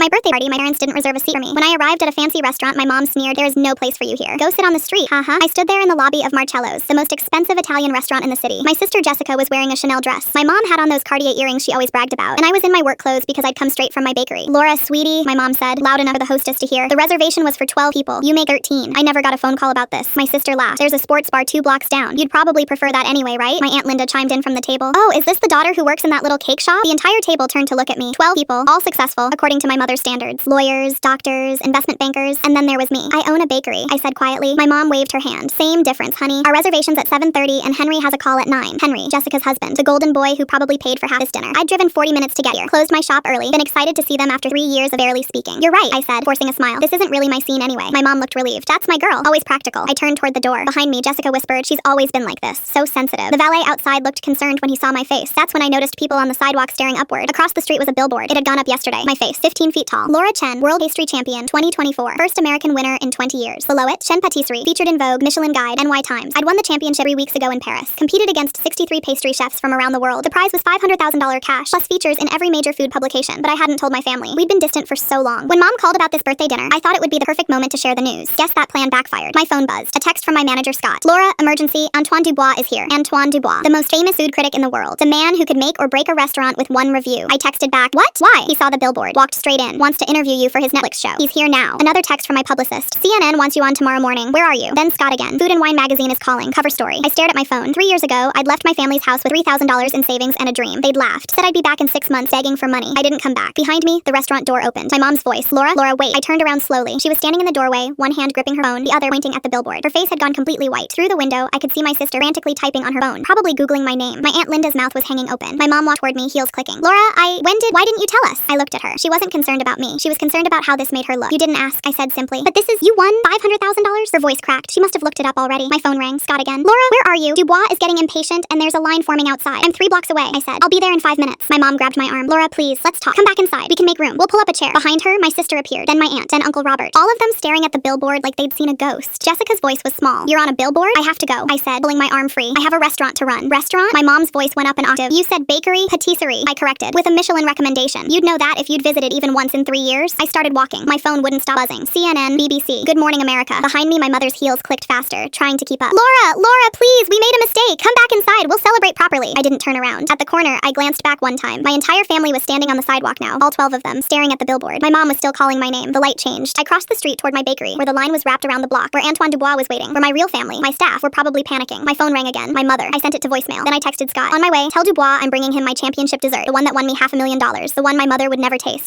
At my birthday party, my parents didn't reserve a seat for me. When I arrived at a fancy restaurant, my mom sneered, "There is no place for you here. Go sit on the street." Haha. I stood there in the lobby of Marcello's, the most expensive Italian restaurant in the city. My sister Jessica was wearing a Chanel dress. My mom had on those Cartier earrings she always bragged about. And I was in my work clothes because I'd come straight from my bakery. "Laura, sweetie," my mom said, loud enough for the hostess to hear, "the reservation was for 12 people. You make 13. I never got a phone call about this." My sister laughed. "There's a sports bar 2 blocks down. You'd probably prefer that anyway, right?" My Aunt Linda chimed in from the table. "Oh, is this the daughter who works in that little cake shop?" The entire table turned to look at me. 12 people, all successful, according to my mother's standards. Lawyers, doctors, investment bankers, and then there was me. "I own a bakery," I said quietly. My mom waved her hand. "Same difference, honey. Our reservation's at 7:30 and Henry has a call at 9. Henry, Jessica's husband, the golden boy who probably paid for half his dinner. I'd driven 40 minutes to get here. Closed my shop early. Been excited to see them after 3 years of barely speaking." "You're right," I said, forcing a smile. "This isn't really my scene anyway." My mom looked relieved. "That's my girl. Always practical." I turned toward the door. Behind me, Jessica whispered, "She's always been like this. So sensitive." The valet outside looked concerned when he saw my face. That's when I noticed people on the sidewalk staring upward. Across the street was a billboard. It had gone up yesterday. My face, 15 feet tall. "Laura Chen, World Pastry Champion, 2024. First American winner in 20 years. Below it, Chen Patisserie, featured in Vogue, Michelin Guide, NY Times. I'd won the championship 3 weeks ago in Paris. Competed against 63 pastry chefs from around the world. The prize was $500,000 cash, plus features in every major food publication, but I hadn't told my family. We'd been distant for so long. When Mom called about this birthday dinner, I thought it would be the perfect moment to share the news. Guess that plan backfired. My phone buzzed. A text from my manager, Scott. "Laura, emergency, Antoine Dubois is here." Antoine Dubois, the most famous food critic in the world. The man who could make or break a restaurant with one review. I texted back, "What? Why?" He saw the billboard, walked straight in, "Wants to interview you for his Netflix show. He's here now." Another text from my publicist. "CNN wants you on tomorrow morning. Where are you?" Then Scott again. "Food and Wine magazine is calling. Cover story." I stared at my phone. 3 years ago, I'd left my family's house with $3,000 in savings and a dream. They'd laughed. Said I'd be back in 6 months begging for money. I didn't come back. Behind me, the restaurant door opened. My mom's voice. "Laura, Laura, wait." I turned around slowly. She was standing in the doorway, one hand gripping her phone, the other pointing at the billboard. Her face had gone completely white. Through the window, I could see my sister frantically typing on her phone, probably Googling my name. My Aunt Linda's mouth was hanging open. My mom walked toward me, heels clicking. "Laura, why didn't you tell us?" I looked at her. She wasn't concerned about me. She was concerned about how this made her look. "You didn't ask," I said simply. "But you won $500,000? Her voice cracked. She must have looked it up already. My phone rang. Scott again. "Laura, where are you? Dubois is getting impatient and there's a line forming outside." "I'm 3 blocks away," I said. "I'll be there in 5 minutes." My mom grabbed my arm. "Laura, please, let's talk. Come back inside. We can make room. We'll pull up a chair." Behind her, my sister appeared, then my aunt, then Uncle Robert. All of them staring at the billboard like they'd seen a ghost. Jessica's voice was small. "You're on a billboard? I have to go," I said, pulling my arm free. "I have a restaurant to run." "Restaurant?" My mom's voice went up an octave. "You said bakery? Patisserie," I corrected, "with a Michelin recommendation. You'd know that if you'd visited even once in 3 years." I started walking. My phone wouldn't stop buzzing. CNN, BBC, Good Morning America. Behind me, my mother's heels clicked faster, trying to keep up. Laura, please, we made a mistake. Come back inside. We'll celebrate properly." I didn't turn around. At the corner, I glanced back one time. My entire family was standing on the sidewalk now, all 12 of them, staring at the billboard. My mom was still calling my name. The light changed. I crossed the street toward my bakery, where the line was wrapped around the block, where Antoine Dubois was waiting. For my real family, my staff, were probably panicking. My phone rang again. My mother. I sent it to voicemail. Then I texted Scott. "On my way, tell Dubois I'm bringing him my championship dessert, the one that won me $500,000, the one my mother would never taste."